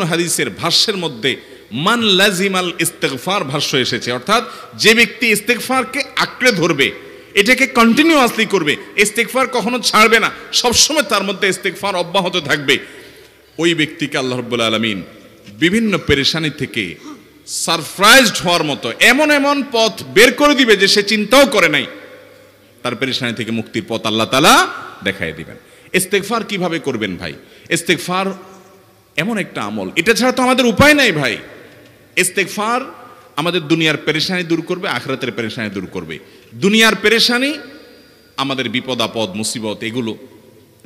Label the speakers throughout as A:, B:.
A: হাদিসের ভাষ্যের মধ্যে মান লাজিমাল ইস্তিগফার ভাষ্য এসেছে, অর্থাৎ যে ব্যক্তি ইস্তিগফারকে আঁকড়ে ধরবে, এটাকে কন্টিনিউয়াসলি করবে, ইস্তিগফার কখনো ছাড়বে না, সবসময় তার মধ্যে ইস্তিগফার অব্যাহত থাকবে, ওই ব্যক্তিকে আল্লাহ রাব্বুল আলামিন বিভিন্ন পেরেশানি থেকে সারপ্রাইজড হওয়ার মতো এমন এমন পথ বের করে দিবে যে সে চিন্তাও করে নাই। তার পেরেশানি থেকে মুক্তির পথ আল্লাহ তাআলা দেখায় দিবেন। ইস্তিগফার কিভাবে করবেন ভাই? ইস্তিগফার এমন একটা আমল, এটা ছাড়া তো আমাদের উপায় নাই ভাই। ইস্তিগফার আমাদের দুনিয়ার পেরেশানি দূর করবে, আখিরাতের পেরেশানি দূর করবে। দুনিয়ার পেরেশানি আমাদের বিপদ আপদ মুসিবত, এগুলো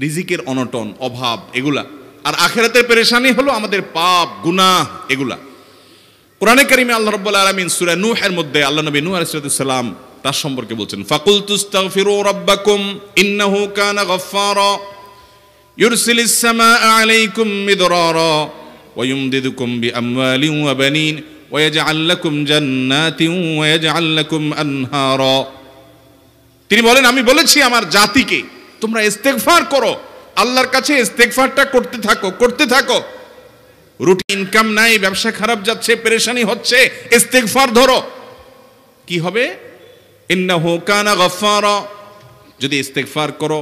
A: রিজিকের অনটন অভাব এগুলা, আর আখিরাতের পেরেশানি হলো আমাদের পাপ গুনাহ এগুলা। কোরআনে কারিমে আল্লাহ রাব্বুল আলামিন সূরা নূহের মধ্যে আল্লাহ নবী নূহ আলাইহিস সালাম তার সম্পর্কে বলছেন, ফাকুলতু ইস্তাগফিরু রাব্বাকুম ইন্নাহু কানা গাফফারা ইউরসিলিস সামাআ আলাইকুম মিদরারা ওয়া ইউমদিদুকুম বিআমওয়ালিন ওয়া বানিন ওয়া ইয়াজআল লাকুম জান্নাতিন ওয়া ইয়াজআল লাকুম আনহারা। তিনি বলেন, আমি বলেছি আমার জাতিকে তোমরা ইস্তিগফার করো, আল্লাহর কাছে ইস্তিগফারটা করতে থাকো। রুটি ইনকাম নাই, ব্যবসা খারাপ যাচ্ছে, পেরেশানি হচ্ছে, ইস্তিগফার ধরো, কি হবে? ইন্নাহু কানা গাফফারা। যদি ইস্তিগফার করো,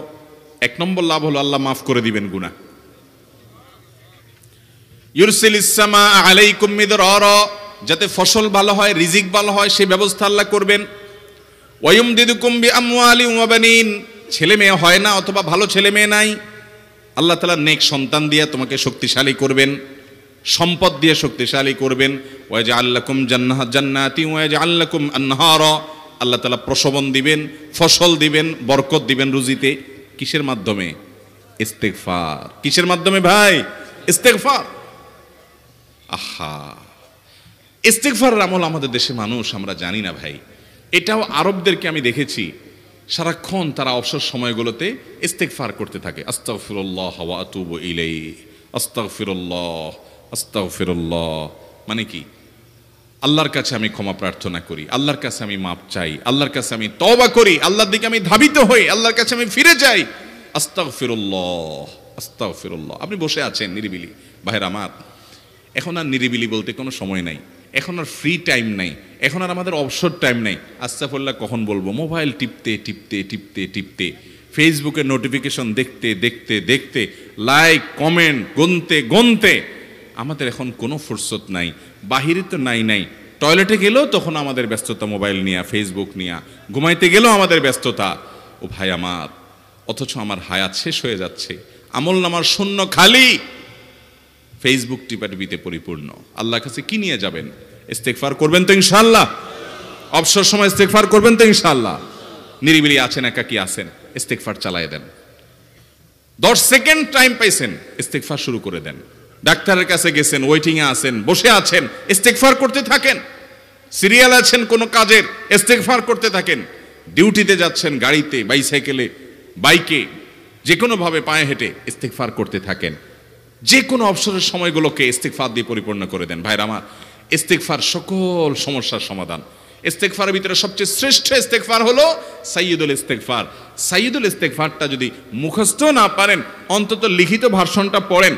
A: এক নম্বর লাভ হলো আল্লাহ মাফ করে দিবেন গুনাহ। ইউরসিলিস সামাআ আলাইকুম মিদরারা, যাতে ফসল ভালো হয়, রিজিক ভালো হয়, সেই ব্যবস্থা আল্লাহ করবেন। ওয়া ইউমদিদুকুম বিআমওয়ালিন ওয়া বানিন, ছেলে মেয়ে হয় না অথবা ভালো ছেলে মেয়ে নাই, আল্লাহ তাআলা নেক সন্তান দিয়ে তোমাকে শক্তিশালী করবেন, সম্পদ দিয়ে শক্তিশালী করবেন। ওয়া ইয়াজআল লাকুম জান্নাতিন ওয়া ইয়াজআল লাকুম আনহারা, আল্লাহ তাআলা প্রসবন দিবেন, ফসল দিবেন, বরকত দিবেন রুজিতে। কিসের মাধ্যমে? ইস্তিগফার। কিসের মাধ্যমে ভাই? ইস্তিগফার। আহা, ইস্তিগফারের আমল আমাদের দেশে মানুষ আমরা জানি না ভাই। এটাও আরবদেরকে আমি দেখেছি, সারাক্ষণ তারা অবসর সময়গুলোতে ইস্তিগফার করতে থাকে, আস্তাগফিরুল্লাহ ওয়া আতুবু ইলাইহি, আস্তাগফিরুল্লাহ আস্তাগফিরুল্লাহ। মানে কি? আল্লাহর কাছে আমি ক্ষমা প্রার্থনা করি, আল্লাহর কাছে আমি মাপ চাই, আল্লাহর কাছে আমি তওবা করি, আল্লাহর দিকে আমি ধাবিত হই, আল্লাহর কাছে আমি ফিরে যাই, আস্তাগফিরুল্লাহ আস্তাগফিরুল্লাহ। আপনি বসে আছেন নিরিবিলি, ভাইরা আমার, এখন আর নিরিবিলি বলতে কোনো সময় নাই, এখন আর ফ্রি টাইম নাই, এখন আর আমাদের অবসর টাইম নাই। আস্তাগফিরুল্লাহ কখন বলবো? মোবাইল টিপতে টিপতে টিপতে টিপতে, ফেসবুকের নোটিফিকেশন দেখতে দেখতে দেখতে, লাইক কমেন্ট গুনতে গুনতে আমাদের এখন কোনো ফুরসত নাই। বাহিরে তো নাই, টয়লেটে গেলেও তখন আমাদের ব্যস্ততা মোবাইল নিয়ে, ফেসবুক নিয়ে, ঘুমাইতে গেলেও আমাদের ব্যস্ততা। ও ভাই আমার, অথচ আমার হায়াত শেষ হয়ে যাচ্ছে, আমল নামার শূন্য খালি, ফেসবুক টিপাটিপিতে পরিপূর্ণ। আল্লাহর কাছে কি নিয়ে যাবেন? ইস্তিগফার করবেন তো ইনশাআল্লাহ? অবসর সময় ইস্তিগফার করবেন তো ইনশাআল্লাহ? নিরিবিলি আছেন, একাকী আছেন, ইস্তিগফার চালায় দেন। 10 সেকেন্ড টাইম পাইছেন, ইস্তিগফার শুরু করে দেন। ডাক্তারের কাছে গেছেন, ওয়েটিং এ আছেন, বসে আছেন, ইস্তিগফার করতে থাকেন। সিরিয়াল আছেন কোন কাজের, ইস্তিগফার করতে থাকেন। ডিউটিতে যাচ্ছেন, গাড়িতে, বাইসাইকেলে, বাইকে, যে কোনো ভাবে পায়ে হেঁটে ইস্তিগফার করতে থাকেন। যে কোনো অবসরের সময়গুলোকে ইস্তিগফার দিয়ে পরিপূর্ণ করে দেন। ভাইরা আমার, ইস্তিগফার সকল সমস্যার সমাধান। ইস্তিগফারের ভিতরে সবচেয়ে শ্রেষ্ঠ ইস্তিগফার হলো সাইয়্যিদুল ইস্তিগফার। সাইয়্যিদুল ইস্তিগফারটা যদি মুখস্থ না পারেন, অন্তত লিখিত ভার্সনটা পড়েন।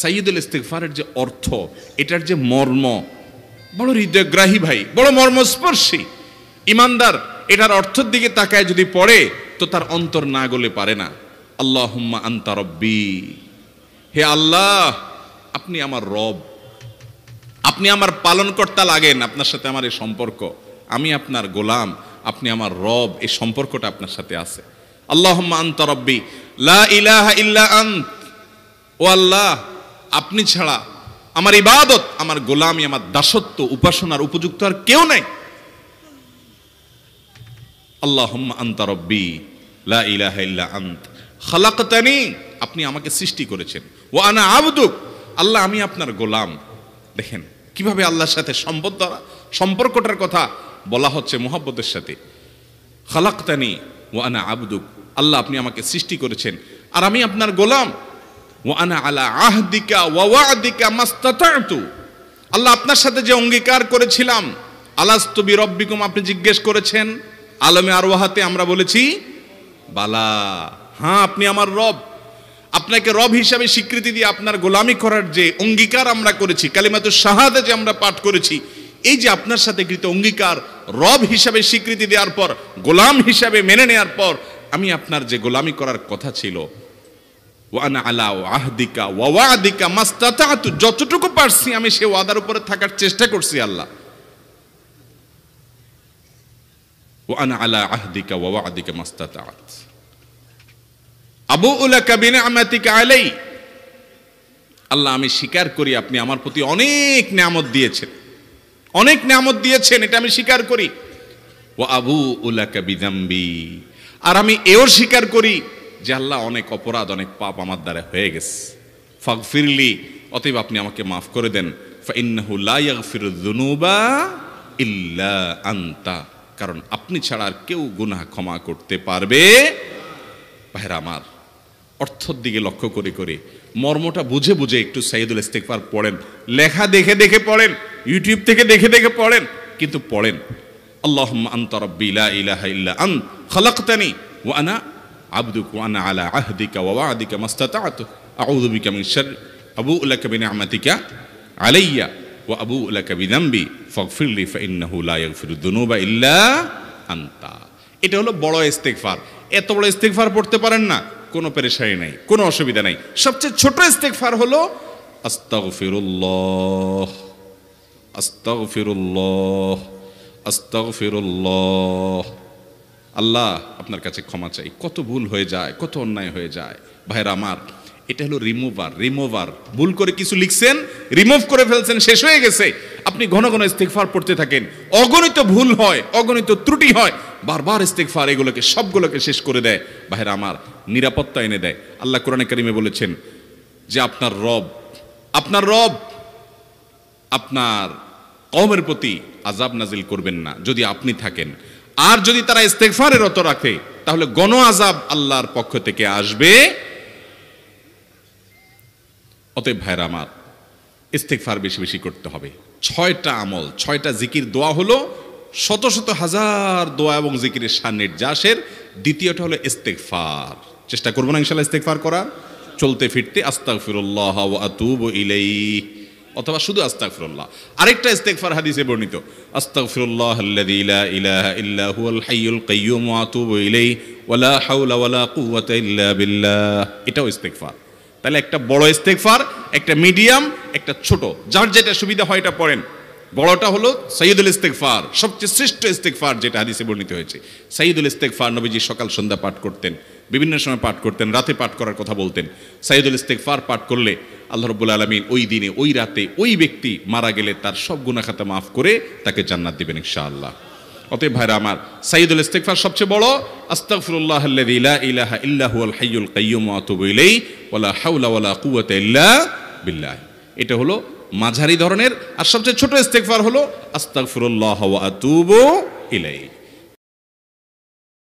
A: সাইয়্যিদুল ইস্তিগফারের যে অর্থ, এটার যে মর্ম, বড় হৃদয়গ্রাহী ভাই, বড় মর্মস্পর্শী। ইমানদার এটার অর্থের দিকে তাকায় যদি পড়ে, তো তার অন্তর না গলে পারে না। আল্লাহুম্মা আনতা রব্বি, হে আল্লাহ আপনি আমার রব, আপনি আমার পালনকর্তা লাগেন, আপনার সাথে আমার এই সম্পর্ক, আমি আপনার গোলাম, আপনি আমার রব, এই সম্পর্কটা আপনার সাথে আছে। আল্লাহুম্মা আনতা রব্বি লা ইলাহা ইল্লা আন্ত, ও আল্লাহ আপনি ছাড়া আমার ইবাদত, আমার গোলামি, আমার দাসত্ব, উপাসনার উপযুক্ত আর কেউ নাই। আল্লাহুম্মা আনতা রব্বি লা ইলাহা ইল্লা আন্ত খালাকতানি, আপনি আমাকে সৃষ্টি করেছেন, ওয়া আনা আবদুক, আল্লাহ আমি আপনার গোলাম। দেখেন কিভাবে আল্লাহর সাথে সম্পর্কটার কথা বলা হচ্ছে মুহাব্বতের সাথে। খালাকতানি ওয়া আনা আবদুক, আল্লাহ আপনি আমাকে সৃষ্টি করেছেন আর আমি আপনার গোলাম। ওয়া আনা আলা আহদিকা ওয়া ওয়া'দিকা মাস্তাতা'তু, আল্লাহ আপনার সাথে যে অঙ্গীকার করেছিলাম, আলাস্তু বিরব্বিকুম, আপনি জিজ্ঞেস করেছেন, আলমে আরওয়াহাতে আমরা বলেছি বালা, হ্যাঁ আপনি আমার রব। আপনাকে রব হিসাবে স্বীকৃতি দিয়ে আপনার গোলামি করার যে অঙ্গীকার আমরা করেছি, কালিমাতুশ শাহাদা যে আমরা পাঠ করেছি, এই যে আপনার সাথে কৃত অঙ্গীকার, রব হিসাবে স্বীকৃতি দেওয়ার পর, গোলাম হিসাবে মেনে নেওয়ার পর, আমি আপনার যে গোলামি করার কথা ছিল, ওয়ানা আলা আহদিকা ওয়া ওয়াদিকা মাস্তাতাতু, যতটুকু পারছি আমি সে ওয়াদার উপরে থাকার চেষ্টা করছি আল্লাহ। ওয়ানা আলা আহদিকা ওয়া ওয়াদিকা মাস্তাতাত আবুউ লাকা বিনিআমাতিকা আলাই, আল্লাহ আমি স্বীকার করি আপনি আমার প্রতি অনেক নিয়ামত দিয়েছেন, অনেক নিয়ামত দিয়েছেন, এটা আমি স্বীকার করি। ওয়া আবুউ লাকা বিযামবি, আর আমি এও স্বীকার করি যে আল্লাহ অনেক অপরাধ, অনেক পাপ আমার দ্বারা হয়ে গেছে। ফাগফিরলি, অতএব আপনি আমাকে মাফ করে দেন। ফাইন্নাহু লা ইয়াগফিরুয যুনুবা ইল্লা আনতা, কারণ আপনি ছাড়া আর কেউ গুনাহ ক্ষমা করতে পারবে। ভাইরা আমার, অর্থের দিকে লক্ষ্য করে করে, মর্মটা বুঝে বুঝে একটু সাইয়্যিদুল ইস্তিগফার পড়েন, লেখা দেখে দেখে পড়েন, ইউটিউব থেকে দেখে দেখে পড়েন, কিন্তু পড়েন। আল্লাহুম্মা আনতা রাব্বি লা ইলাহা ইল্লা আনত খালাকতানি ওয়া আনা আবদুকা ওয়া আনা আলা আহদিকা ওয়া ওয়াদিকা মাস্তাতাতু আউযু বিকা মিন শাররি আবুউ লাকা বিনিআমাতিকা আলাইয়া ওয়া আবুউ লাকা বিযামবি ফাগফিরলি ফাইন্নাহু লা ইয়াগফিরুয যুনুবা ইল্লা আনতা। এটা হলো বড় ইস্তিগফার। এত বড় ইস্তিগফার পড়তে পারেন না, কোনো পেরেশানি নাই, কোনো অসুবিধা নাই। সবচেয়ে ছোট ইস্তিগফার হলো আস্তাগফিরুল্লাহ, আস্তাগফিরুল্লাহ, আস্তাগফিরুল্লাহ। আল্লাহ আপনার কাছে ক্ষমা চাই, কত ভুল হয়ে যায়, কত অন্যায় হয়ে যায়। ভাইরা আমার, এটা হলো রিমুভার। ভুল করে কিছু লিখছেন, রিমুভ করে ফেলছেন, শেষ হয়ে গেছে। আপনি ঘন ঘন ইস্তিগফার পড়তে থাকেন, অগণিত ভুল হয়, অগণিত ত্রুটি হয়, বারবার ইস্তিগফার এগুলোকে সবগুলোকে শেষ করে দেয়। ভাইরা আমার, নিরাপত্তা এনে দেয়। আল্লাহ কোরআনে কারিমে বলেছেন যে আপনার রব আপনার কওমের প্রতি আযাব নাজিল করবেন না যদি আপনি থাকেন। আর যদি তারা ইস্তিগফারে রত রাখে, তাহলে গণ আযাব আল্লাহর পক্ষ থেকে আসবে। অতএব ভাইরা আমার, ইস্তিগফার বেশি বেশি করতে হবে। 6টা আমল, 6টা জিকির, দোয়া হলো শত শত হাজার দোয়া এবং জিকিরের সান্নিধ্যাসের। দ্বিতীয়টা হলো ইস্তিগফার। চেষ্টা করব না ইনশাআল্লাহ ইস্তিগফার করার, চলতে ফিরতে আস্তাগফিরুল্লাহ ওয়া আতুবু ইলাইহি, অথবা শুধু আস্তাগফিরুল্লাহ। আরেকটা ইস্তিগফার হাদিসে বর্ণিত, আস্তাগফিরুল্লাহাল্লাযী লা ইলাহা ইল্লা হুয়াল হাইয়ুল কাইয়্যুম ওয়া আতুবু ইলাইহি ওয়া লা হাওলা ওয়া লা কুওয়াতা ইল্লা বিল্লাহ। এটাও ইস্তিগফার। তাহলে একটা বড় ইস্তিগফার, একটা মিডিয়াম, একটা ছোট, যার যেটা সুবিধা হয় এটা পড়েন। বড়টা হলো সাইয়্যিদুল ইস্তিগফার, সবচেয়ে শ্রেষ্ঠ ইস্তিগফার, যেটা হাদিসে বর্ণিত হয়েছে। সাইয়্যিদুল ইস্তিগফার নবীজি সকাল সন্ধ্যা পাঠ করতেন, বিভিন্ন সময় পাঠ করতেন, রাতে পাঠ করার কথা বলতেন। সাইয়্যিদুল ইস্তিগফার পাঠ করলে আল্লাহ রাব্বুল আলামিন ওই দিনে, ওই রাতে, ওই ব্যক্তি মারা গেলে তার সব গুনাহ খাতা মাফ করে তাকে জান্নাত দিবেন ইনশাআল্লাহ। অতএব ভাইরা আমার, সাইয়্যিদুল ইস্তিগফার সবচেয়ে বড়, আস্তাগফিরুল্লাহাল্লাযী লা ইলাহা ইল্লা হুয়াল হাইয়ুল কাইয়্যুম ওয়া আতুবু ইলাইহি ওয়া লা হাওলা ওয়া লা কুওয়াতা ইল্লা বিল্লাহ। এটা হলো মাঝারি ধরনের। আর সবচেয়ে ছোট ইস্তিগফার হলো আস্তাগফিরুল্লাহ ওয়া আতুবু ইলাইহি।